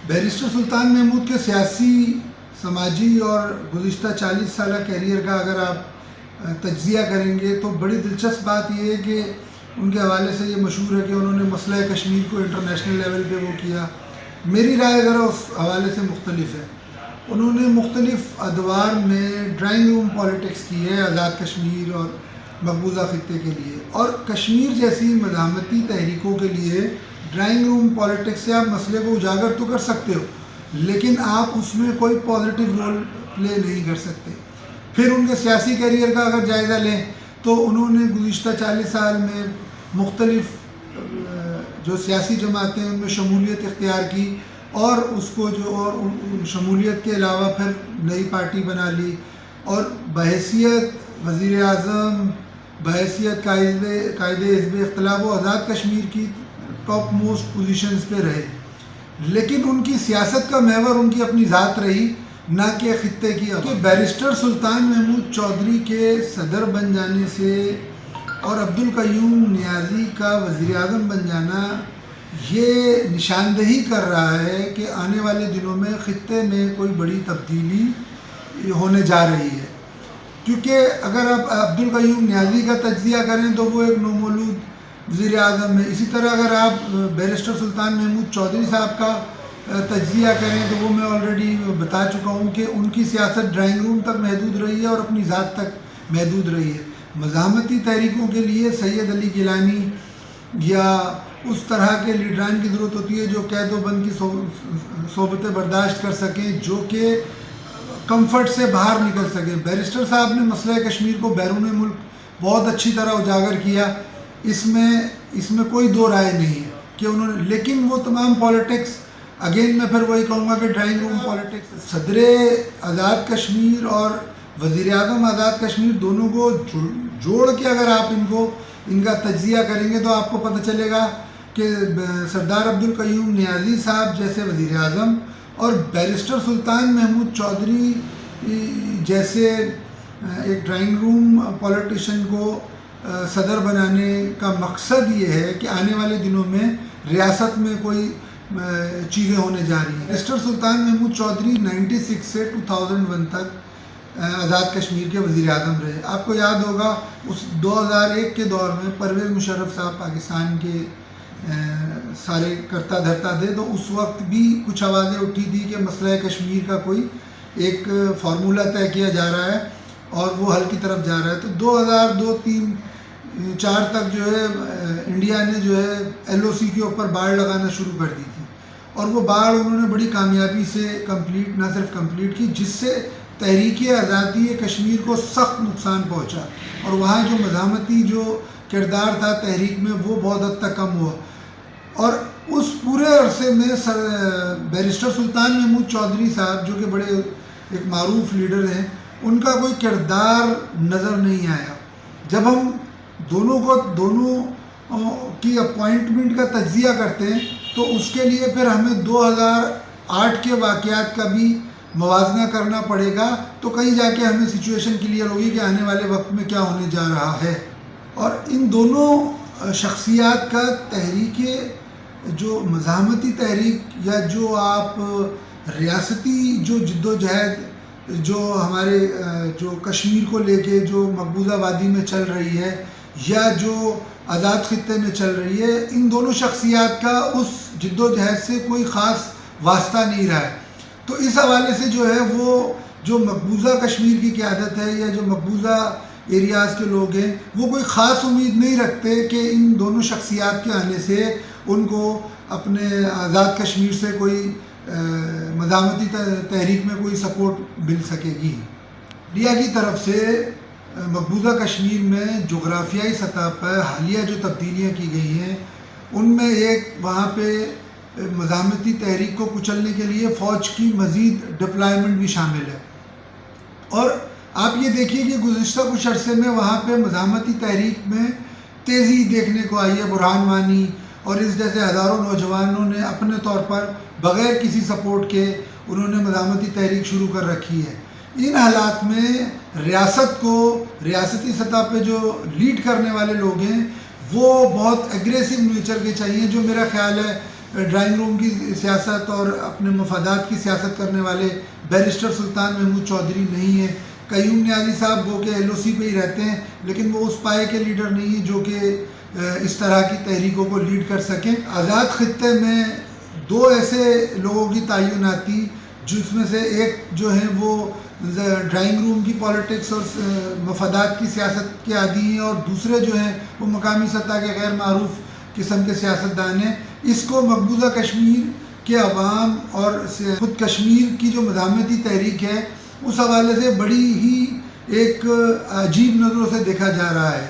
Barrister سلطان محمود کے سیاسی، سماجی اور گزشتہ 40 سالہ کیریئر کا اگر آپ تجزیہ کریں گے تو بڑی دلچسپ بات یہ ہے کہ ان کے حوالے سے یہ مشہور ہے کہ انہوں نے مسئلہ کشمیر کو انٹرنیشنل لیول پہ وہ کیا. میری رائے ذرا اس حوالے سے مختلف ہے. انہوں نے مختلف ادوار میں ڈرائنگ روم پالیٹکس کی ہے آزاد کشمیر اور مقبوضہ خطے کے لیے، اور کشمیر جیسی مزاحمتی تحریکوں کے لیے ڈرائنگ روم پالیٹکس سے آپ مسئلے کو اجاگر تو کر سکتے ہو، لیکن آپ اس میں کوئی پازیٹیو رول پلے نہیں کر سکتے. پھر ان کے سیاسی کیریئر کا اگر جائزہ لیں تو انہوں نے گزشتہ 40 سال میں مختلف جو سیاسی جماعتیں ان میں شمولیت اختیار کی، اور اس کو اور شمولیت کے علاوہ پھر نئی پارٹی بنا لی، اور بحیثیت وزیر اعظم، بحیثیت قائد حزب اختلاف و آزاد کشمیر کی ٹاپ موسٹ پوزیشنز پہ رہے. لیکن ان کی سیاست کا محور ان کی اپنی ذات رہی، نہ کہ خطے کی. بیرسٹر سلطان محمود چودھری کے صدر بن جانے سے اور عبدالقیوم نیازی کا وزیر اعظم بن جانا یہ نشاندہی کر رہا ہے کہ آنے والے دنوں میں خطے میں کوئی بڑی تبدیلی ہونے جا رہی ہے. کیونکہ اگر آپ عبدالقیوم نیازی کا تجزیہ کریں تو وہ ایک نومولود وزیر اعظم ہے. اسی طرح اگر آپ بیرسٹر سلطان محمود چودھری صاحب کا تجزیہ کریں تو وہ میں آلریڈی بتا چکا ہوں کہ ان کی سیاست ڈرائنگ روم تک محدود رہی ہے اور اپنی ذات تک محدود رہی ہے. مزاحمتی تحریکوں کے لیے سید علی گیلانی یا اس طرح کے لیڈران کی ضرورت ہوتی ہے جو قید و بند کی صحبتیں برداشت کر سکیں، جو کہ کمفرٹ سے باہر نکل سکیں. بیرسٹر صاحب نے مسئلہ کشمیر کو بیرون ملک بہت اچھی طرح اجاگر کیا، اس میں کوئی دو رائے نہیں ہے کہ انہوں نے، لیکن وہ تمام پالیٹکس، اگین میں پھر وہی کہوں گا کہ ڈرائنگ روم پالیٹکس، صدر آزاد کشمیر اور وزیر اعظم آزاد کشمیر دونوں کو جوڑ کے اگر آپ ان کا تجزیہ کریں گے تو آپ کو پتہ چلے گا کہ سردار عبدالقیوم نیازی صاحب جیسے وزیر اعظم اور بیرسٹر سلطان محمود چودھری جیسے ایک ڈرائنگ روم پولیٹیشین کو صدر بنانے کا مقصد یہ ہے کہ آنے والے دنوں میں ریاست میں کوئی چیزیں ہونے جا رہی ہیں. بیرسٹر سلطان محمود چودھری 96 سے 2001 تک آزاد کشمیر کے وزیر اعظم رہے. آپ کو یاد ہوگا اس 2001 کے دور میں پرویز مشرف صاحب پاکستان کے سارے کرتا دھرتا تھے، تو اس وقت بھی کچھ آوازیں اٹھی تھی کہ مسئلہ کشمیر کا کوئی ایک فارمولہ طے کیا جا رہا ہے اور وہ حل کی طرف جا رہا ہے. تو 2002 3 4 تک جو ہے انڈیا نے جو ہے LOC کے اوپر باڑ لگانا شروع کر دی تھی، اور وہ باڑ انہوں نے بڑی کامیابی سے نہ صرف کمپلیٹ کی، جس سے تحریک آزادی کشمیر کو سخت نقصان پہنچا، اور وہاں جو مزاحمتی جو کردار تھا تحریک میں وہ بہت حد تک کم ہوا. اور اس پورے عرصے میں بیرسٹر سلطان محمود چودھری صاحب جو کہ بڑے ایک معروف لیڈر ہیں، ان کا کوئی کردار نظر نہیں آیا. جب ہم دونوں کی اپوائنٹمنٹ کا تجزیہ کرتے ہیں تو اس کے لیے پھر ہمیں 2008 کے واقعات کا بھی موازنہ کرنا پڑے گا، تو کہیں جا کے ہمیں سچویشن کلیئر ہوگی کہ آنے والے وقت میں کیا ہونے جا رہا ہے. اور ان دونوں شخصیات کا تحریک جو مزاحمتی تحریک یا جو آپ ریاستی جو جد و جہد جو ہمارے جو کشمیر کو لے کے جو مقبوضہ وادی میں چل رہی ہے یا جو آزاد خطے میں چل رہی ہے، ان دونوں شخصیات کا اس جد و جہد سے کوئی خاص واسطہ نہیں رہا ہے. تو اس حوالے سے جو ہے وہ جو مقبوضہ کشمیر کی قیادت ہے یا جو مقبوضہ ایریاز کے لوگ ہیں، وہ کوئی خاص امید نہیں رکھتے کہ ان دونوں شخصیات کے آنے سے ان کو اپنے آزاد کشمیر سے کوئی مزاحمتی تحریک میں کوئی سپورٹ مل سکے گی. انڈیا کی طرف سے مقبوضہ کشمیر میں جغرافیائی سطح پر حالیہ جو تبدیلیاں کی گئی ہیں، ان میں ایک وہاں پہ مزاحمتی تحریک کو کچلنے کے لیے فوج کی مزید ڈپلائمنٹ بھی شامل ہے. اور آپ یہ دیکھیے کہ گزشتہ کچھ عرصے میں وہاں پہ مزاحمتی تحریک میں تیزی دیکھنے کو آئی ہے. برہان وانی اور اس جیسے ہزاروں نوجوانوں نے اپنے طور پر بغیر کسی سپورٹ کے انہوں نے مزاحمتی تحریک شروع کر رکھی ہے. ان حالات میں ریاست کو ریاستی سطح پہ جو لیڈ کرنے والے لوگ ہیں وہ بہت ایگریسو نیچر کے چاہیے، جو میرا خیال ہے ڈرائنگ روم کی سیاست اور اپنے مفادات کی سیاست کرنے والے بیرسٹر سلطان محمود چودھری نہیں ہیں. قیوم نیازی صاحب وہ کہ LOC پہ ہی رہتے ہیں لیکن وہ اس پائے کے لیڈر نہیں ہیں جو کہ اس طرح کی تحریکوں کو لیڈ کر سکیں. آزاد خطے میں 2 ایسے لوگوں کی تعینات تھی جس میں سے ایک جو ہیں وہ ڈرائنگ روم کی پالیٹکس اور مفادات کی سیاست کے عادی ہیں اور دوسرے جو ہیں وہ مقامی سطح کے غیر معروف قسم کے سیاستدان ہیں. اس کو مقبوضہ کشمیر کے عوام اور خود کشمیر کی جو مداحمتی تحریک ہے اس حوالے سے بڑی ہی ایک عجیب نظروں سے دیکھا جا رہا ہے.